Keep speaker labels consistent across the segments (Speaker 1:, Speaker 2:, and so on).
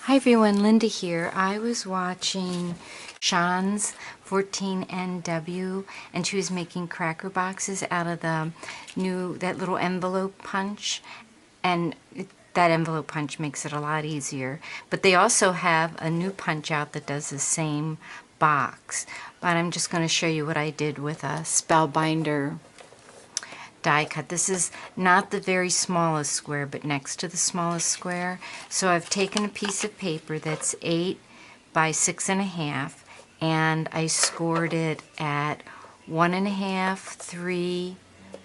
Speaker 1: Hi everyone, Linda here. I was watching Shonz 14NW and she was making cracker boxes out of that little envelope punch, and that envelope punch makes it a lot easier. But they also have a new punch out that does the same box. But I'm just going to show you what I did with a Spellbinder die cut. This is not the very smallest square, but next to the smallest square. So I've taken a piece of paper that's 8 by 6.5, and I scored it at 1.5, 3,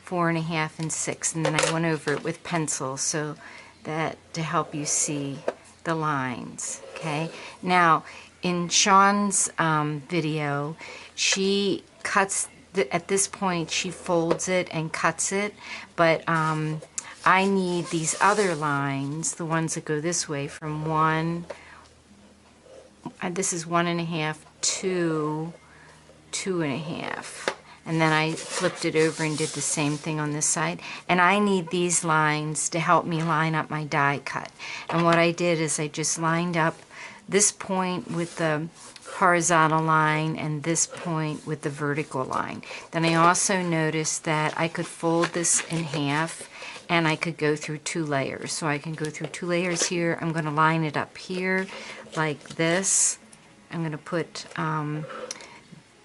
Speaker 1: 4.5, and 6, and then I went over it with pencil so that to help you see the lines. Okay. Now in Sean's video, she cuts. At this point she folds it and cuts it, but I need these other lines, the ones that go this way, from this is 1.5 to 2.5, and then I flipped it over and did the same thing on this side, and I need these lines to help me line up my die cut. And what I did is I just lined up this point with the horizontal line and this point with the vertical line. Then I also noticed that I could fold this in half and I could go through 2 layers. So I can go through 2 layers here. I'm going to line it up here like this. I'm going to put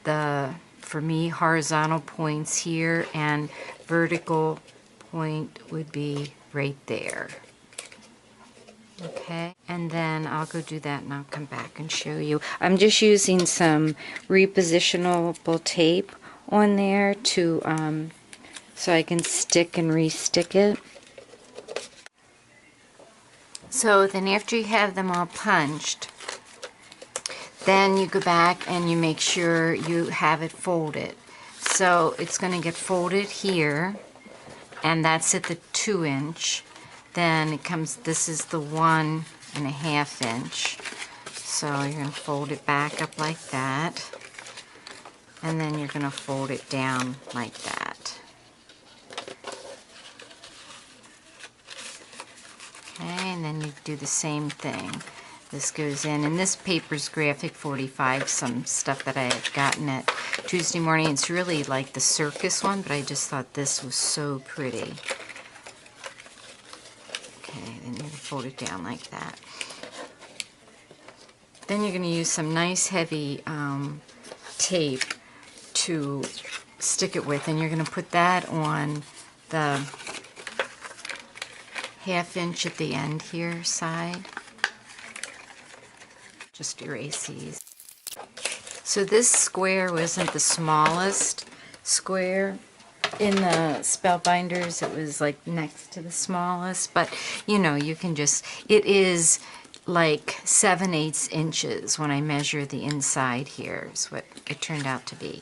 Speaker 1: for me, horizontal points here, and vertical point would be right there. Okay, and then I'll go do that and I'll come back and show you. I'm just using some repositionable tape on there to so I can stick and re-stick it. So then after you have them all punched, then you go back and you make sure you have it folded. So it's going to get folded here, and that's at the 2-inch. Then it comes, this is the 1.5 inch. So you're going to fold it back up like that. And then you're going to fold it down like that. Okay, and then you do the same thing. This goes in, and this paper's Graphic 45, some stuff that I had gotten at Tuesday Morning. It's really like the circus one, but I just thought this was so pretty. Okay, then you fold it down like that. Then you're going to use some nice heavy tape to stick it with, and you're going to put that on the 1/2 inch at the end here side. Just erase these. So this square wasn't the smallest square in the Spellbinders. It was like next to the smallest, but you know, you can just, it is like 7/8 inches when I measure the inside here is what it turned out to be.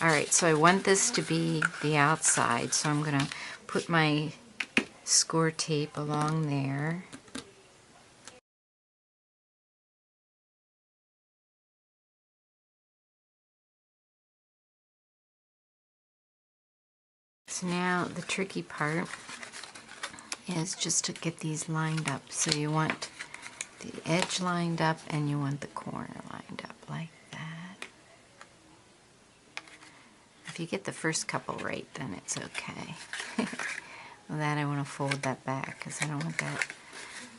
Speaker 1: Alright, so I want this to be the outside, so I'm going to put my score tape along there. So now the tricky part is just to get these lined up. So you want the edge lined up and you want the corner lined up like that. If you get the first couple right, then it's okay. Well, that I want to fold that back because I don't want that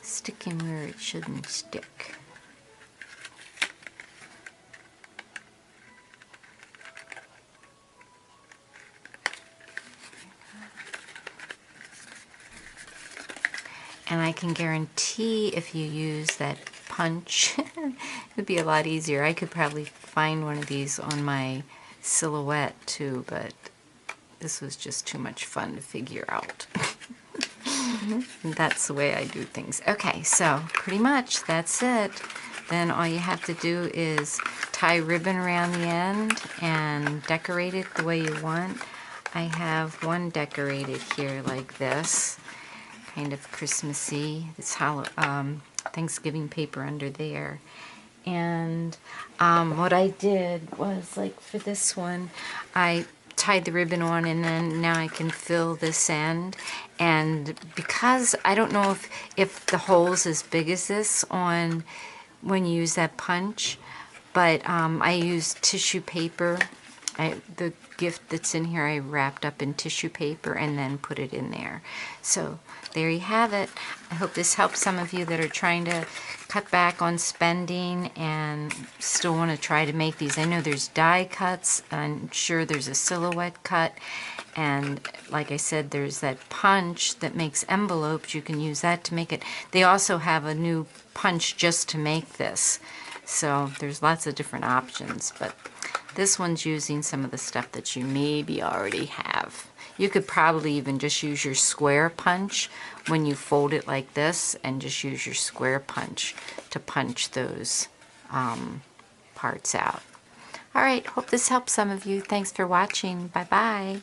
Speaker 1: sticking where it shouldn't stick. And I can guarantee if you use that punch, it would be a lot easier. I could probably find one of these on my silhouette too, but this was just too much fun to figure out. That's the way I do things. Okay, so pretty much that's it. Then all you have to do is tie ribbon around the end and decorate it the way you want. I have one decorated here like this, kind of Christmassy. It's Thanksgiving paper under there. And what I did was, like for this one, I tied the ribbon on, and then now I can fill this end. And because I don't know if the hole's as big as this on when you use that punch, but I used tissue paper. The gift that's in here I wrapped up in tissue paper and then put it in there. So there you have it. I hope this helps some of you that are trying to cut back on spending and still want to try to make these. I know there's die cuts. I'm sure there's a silhouette cut. And like I said, there's that punch that makes envelopes. You can use that to make it. They also have a new punch just to make this. So there's lots of different options, but this one's using some of the stuff that you maybe already have. You could probably even just use your square punch when you fold it like this, and just use your square punch to punch those parts out. All right, hope this helps some of you. Thanks for watching. Bye-bye.